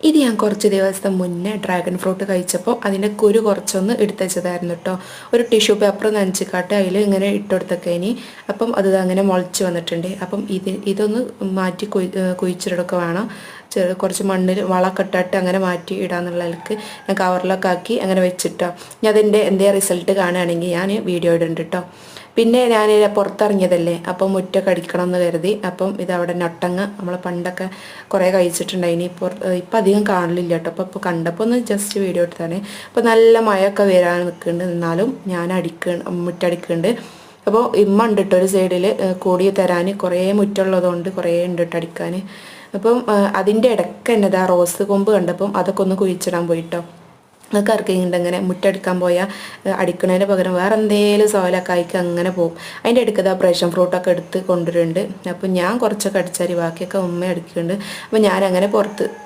ഇത് ഞാൻ കുറച്ച് ദിവസം മുന്നേ ഡ്രാഗൺ ഫ്രൂട്ട് കഴിച്ചപ്പോൾ അതിൻ്റെ കുരു കുറച്ചൊന്ന് എടുത്ത് വെച്ചതായിരുന്നു കേട്ടോ. ഒരു ടിഷ്യൂ പേപ്പർ നനച്ചിക്കാട്ട് അതിൽ ഇങ്ങനെ ഇട്ടുകൊടുത്തൊക്കെ ഇനി അപ്പം അത് അങ്ങനെ മുളച്ച് വന്നിട്ടുണ്ട്. അപ്പം ഇതൊന്ന് മാറ്റി കുഴിച്ചിടൊക്കെ വേണം. കുറച്ച് മണ്ണിൽ വളമൊക്കെ ഇട്ടിട്ട് അങ്ങനെ മാറ്റി ഇടാന്നുള്ളതിലേക്ക് ഞാൻ കവറിലൊക്കെ ആക്കി അങ്ങനെ വെച്ചിട്ടോ. ഞാൻ അതിൻ്റെ എന്തേ റിസൾട്ട് കാണുകയാണെങ്കിൽ ഞാൻ വീഡിയോ ഇടുന്നുണ്ട് കേട്ടോ. പിന്നെ ഞാൻ പുറത്തിറങ്ങിയതല്ലേ, അപ്പം മുറ്റൊക്കെ അടിക്കണം എന്ന് കരുതി. അപ്പം ഇതവിടെ നൊട്ടങ്ങ നമ്മൾ പണ്ടൊക്കെ കുറേ കഴിച്ചിട്ടുണ്ടായിനി. ഇപ്പം അധികം കാണലില്ല കേട്ടോ. അപ്പോൾ കണ്ടപ്പോൾ ഒന്ന് ജസ്റ്റ് വീഡിയോ എടുത്താണ്. അപ്പോൾ നല്ല മഴയൊക്കെ വരാൻ നിൽക്കുന്നുണ്ട്, എന്നാലും ഞാൻ മുറ്റടിക്കുന്നുണ്ട്. അപ്പോൾ ഇമ്മ ഉണ്ട് കേട്ടോ ഒരു സൈഡിൽ കൂടി തരാൻ. കുറേ മുറ്റുള്ളതുകൊണ്ട് കുറേ ഉണ്ട് കേട്ടോ അടിക്കാൻ. അപ്പം അതിൻ്റെ ഇടയ്ക്ക് തന്നെ ഇതാ റോസ് കൊമ്പ് കണ്ടപ്പം അതൊക്കെ ഒന്ന് കുഴിച്ചിടാൻ പോയിട്ടോ. നിങ്ങൾക്ക് ആർക്കെങ്കിലും ഇങ്ങനെ മുറ്റടിക്കാൻ പോയാൽ അടിക്കുന്നതിന് പകരം വേറെ എന്തെങ്കിലും സോലൊക്കെ ആയിക്ക് അങ്ങനെ പോകും. അതിൻ്റെ അടുക്കത് ആ പ്രഷൻ ഫ്രൂട്ടൊക്കെ എടുത്ത് കൊണ്ടുവരുന്നുണ്ട്. അപ്പം ഞാൻ കുറച്ചൊക്കെ അടിച്ചാൽ ബാക്കിയൊക്കെ ഉമ്മ അടിക്കുന്നുണ്ട്. അപ്പം ഞാനങ്ങനെ പുറത്ത്